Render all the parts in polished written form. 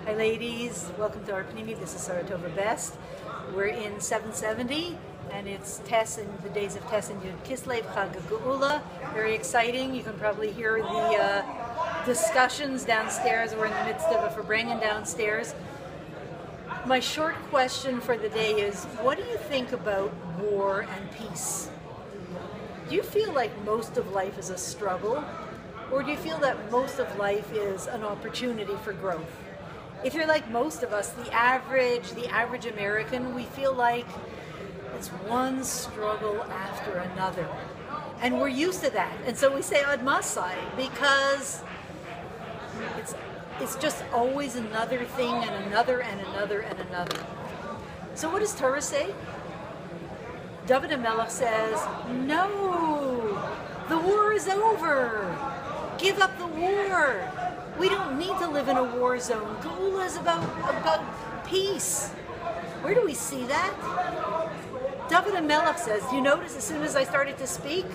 Hi ladies, welcome to our Pnimi. This is Saratova Best. We're in 770 and it's Tess and the days of Tess and Yud Kislev Chag Geula. Very exciting. You can probably hear the discussions downstairs. We're in the midst of a Farbrengen downstairs. My short question for the day is, what do you think about war and peace? Do you feel like most of life is a struggle? Or do you feel that most of life is an opportunity for growth? If you're like most of us, the average American, we feel like it's one struggle after another. And we're used to that. And so we say Ad Masai because it's just always another thing and another and another and another. So what does Torah say? David HaMelech says, no, the war is over. Give up the war. We don't need to live in a war zone. Geula is about peace. Where do we see that? David HaMelech says, do you notice as soon as I started to speak,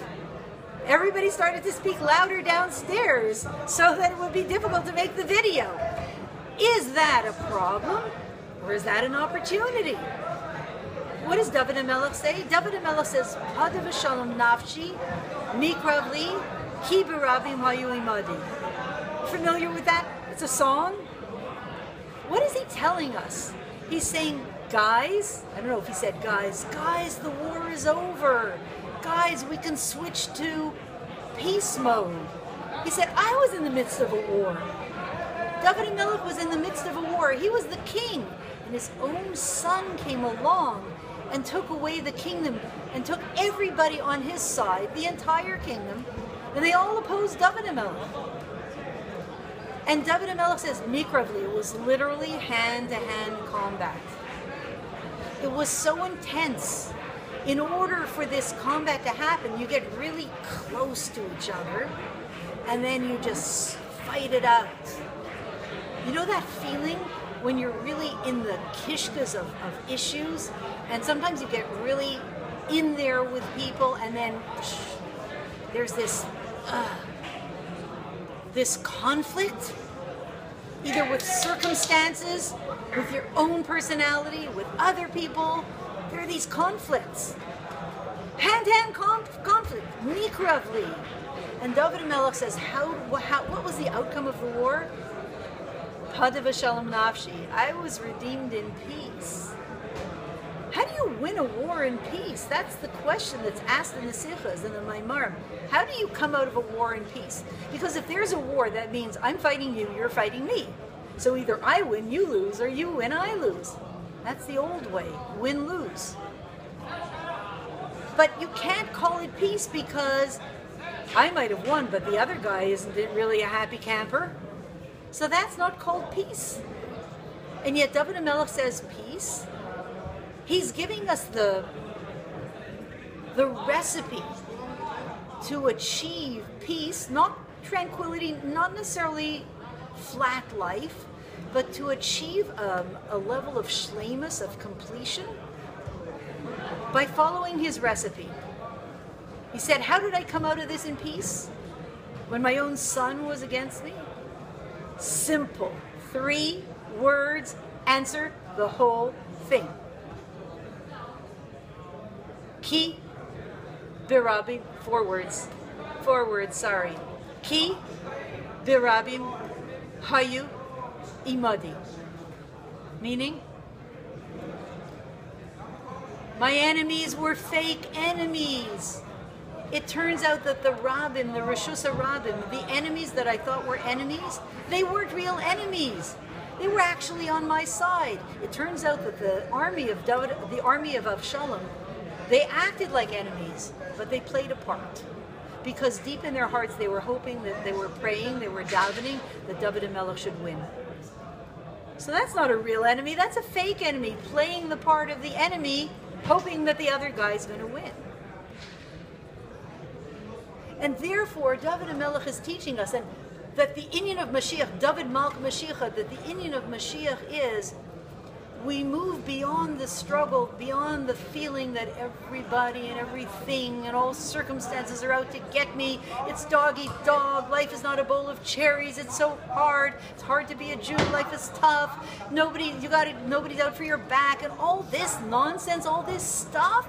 everybody started to speak louder downstairs so that it would be difficult to make the video. Is that a problem or is that an opportunity? What does David HaMelech say? David HaMelech says, Hadav Shalom Nafshi, Mikrav Li, Ki B'Rabim Hayu Imadi. Familiar with that? It's a song. What is he telling us? He's saying, guys, I don't know if he said guys, the war is over. Guys, we can switch to peace mode. He said, I was in the midst of a war. David HaMelech was in the midst of a war. He was the king, and his own son came along and took away the kingdom and took everybody on his side, the entire kingdom, and they all opposed David HaMelech. And David HaMelech says, Mikravli, it was literally hand-to-hand combat. It was so intense. In order for this combat to happen, you get really close to each other, and then you just fight it out. You know that feeling when you're really in the kishkas of issues, and sometimes you get really in there with people, and then there's this conflict, either with circumstances, with your own personality, with other people. There are these conflicts. Hand-to-hand conflict, mikravli. And David HaMelech says, what was the outcome of the war? Hadav Shalom Nafshi, I was redeemed in peace. How do you win a war in peace? That's the question that's asked in the Sichas and the Maimarim. How do you come out of a war in peace? Because if there's a war, that means I'm fighting you, you're fighting me. So either I win, you lose, or you win, I lose. That's the old way, win-lose. But you can't call it peace because I might have won, but the other guy isn't really a happy camper. So that's not called peace. And yet David HaMelech says peace. He's giving us the recipe to achieve peace, not tranquility, not necessarily flat life, but to achieve a level of shleimus, of completion, by following his recipe. He said, how did I come out of this in peace? When my own son was against me? Simple. 3 words answer the whole thing. Ki B'Rabim, 4 words. 4 words, sorry. Ki B'Rabim Hayu Imadi. Meaning, my enemies were fake enemies. It turns out that the Rabbim, the Rishus HaRabbim, the enemies that I thought were enemies, they weren't real enemies. They were actually on my side. It turns out that the army of Avshalom, they acted like enemies, but they played a part. Because deep in their hearts, they were hoping, that they were praying, they were davening that David HaMelech should win. So that's not a real enemy, that's a fake enemy, playing the part of the enemy, hoping that the other guy's going to win. And therefore, David HaMelech is teaching us, and that the inyan of Mashiach, David Malch Mashiach, that the inyan of Mashiach is, we move beyond the struggle, beyond the feeling that everybody and everything and all circumstances are out to get me. It's dog eat dog. Life is not a bowl of cherries. It's so hard. It's hard to be a Jew. Life is tough. Nobody's out for your back, and all this nonsense, all this stuff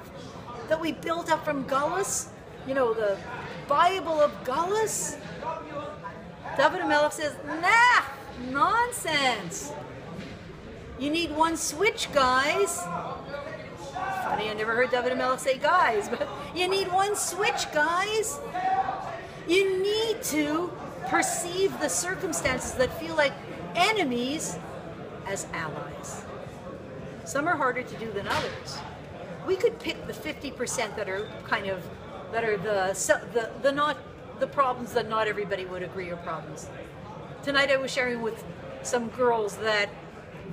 that we built up from Gullus, the Bible of Gullus. David HaMelech says, nah, nonsense. You need one switch, guys. Funny, I never heard David HaMelech say guys, but you need one switch, guys. You need to perceive the circumstances that feel like enemies as allies. Some are harder to do than others. We could pick the 50% that are the problems that not everybody would agree are problems. Tonight I was sharing with some girls that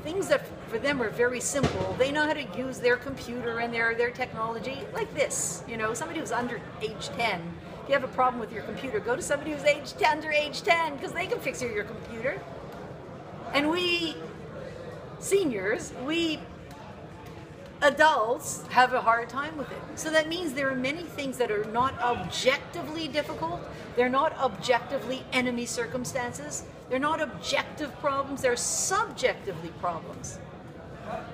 things that for them are very simple. They know how to use their computer and their technology like this. Somebody who's under age 10. If you have a problem with your computer, go to somebody who's under age 10 because they can fix your computer. And we seniors, we adults have a hard time with it. So that means there are many things that are not objectively difficult. They're not objectively enemy circumstances. They're not objective problems. They're subjectively problems.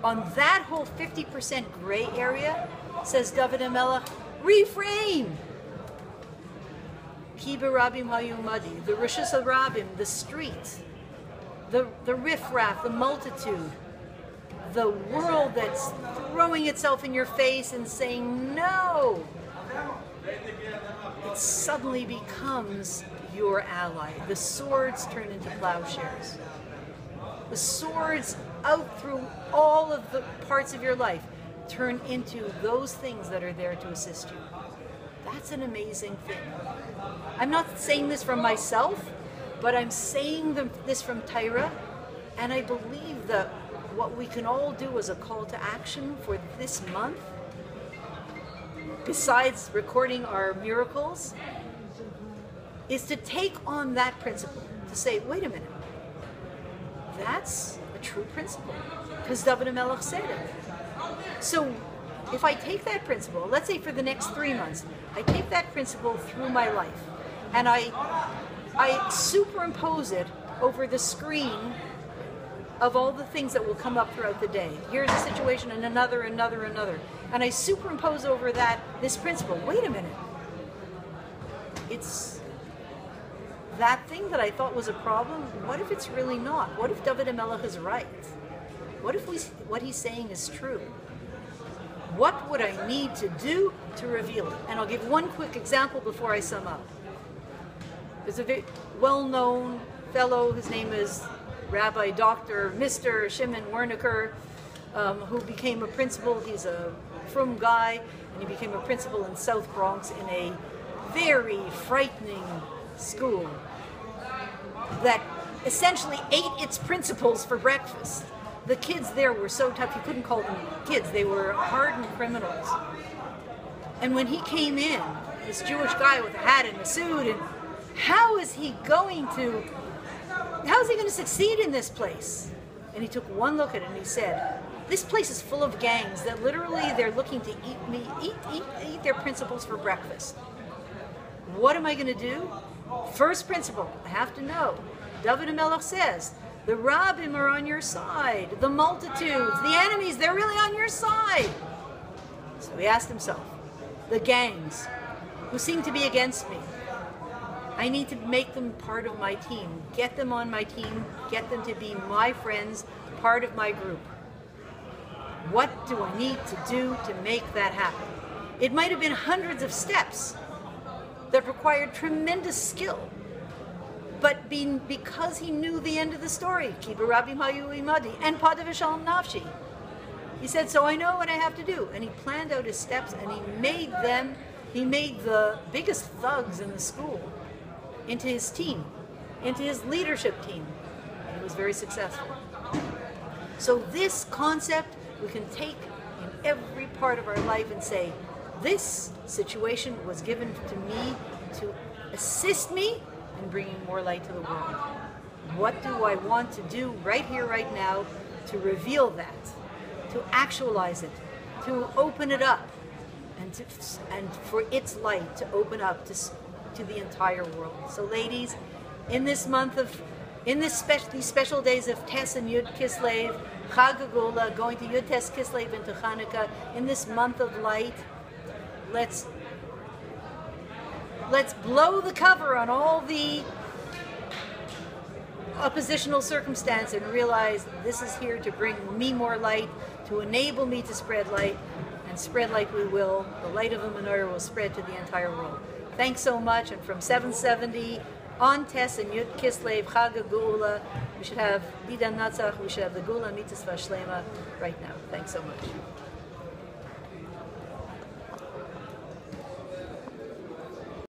On that whole 50% gray area, says David HaMelech, reframe. Ki barabim hayu madi, the rishus harabim, the street, the riffraff, the multitude, the world that's throwing itself in your face and saying no, it suddenly becomes your ally. The swords turn into plowshares. The swords out through all of the parts of your life turn into those things that are there to assist you. That's an amazing thing. I'm not saying this from myself, but I'm saying this from Torah, and I believe that what we can all do as a call to action for this month, besides recording our miracles, is to take on that principle, to say, wait a minute, that's a true principle, because David HaMelech said it. So if I take that principle, let's say for the next 3 months, I take that principle through my life, and I superimpose it over the screen of all the things that will come up throughout the day. Here's a situation and another. And I superimpose over that this principle. Wait a minute. It's that thing that I thought was a problem. What if it's really not? What if David HaMelech is right? What if what he's saying is true? What would I need to do to reveal it? And I'll give one quick example before I sum up. There's a very well-known fellow, his name is Rabbi Dr. Mr. Shimon Wernicker, who became a principal. He's a frum guy, and he became a principal in South Bronx in a very frightening school that essentially ate its principals for breakfast. The kids there were so tough, you couldn't call them kids. They were hardened criminals. And when he came in, this Jewish guy with a hat and a suit, and how is he going to succeed in this place? And he took one look at it and he said, this place is full of gangs that literally they're looking to eat their principals for breakfast. What am I going to do? First principle, I have to know. David HaMelech says, the rabbim are on your side. The multitudes, the enemies, they're really on your side. So he asked himself, the gangs who seem to be against me, I need to make them part of my team, get them on my team, get them to be my friends, part of my group. What do I need to do to make that happen? It might have been hundreds of steps that required tremendous skill, but because he knew the end of the story, Ki barabim hayu imadi, and pada v'shalom nafshi, he said, so I know what I have to do. And he planned out his steps, and he made the biggest thugs in the school into his team, into his leadership team. And he was very successful. So this concept we can take in every part of our life and say, this situation was given to me to assist me in bringing more light to the world. What do I want to do right here, right now, to reveal that? to actualize it, to open it up, and for its light to open up to the entire world. So ladies, in this month of, these special days of Tes and Yud Kislev, Chag Geula, going to Yud Tes Kislev into Hanukkah, in this month of light, let's blow the cover on all the oppositional circumstance and realize this is here to bring me more light, to enable me to spread light, and spread light we will. The light of the menorah will spread to the entire world. Thanks so much, and from 770 on Tes and Yud Kislev, Chag Geula, we should have Didan Natzach, we should have the Geula Mitzvah Shlema right now. Thanks so much.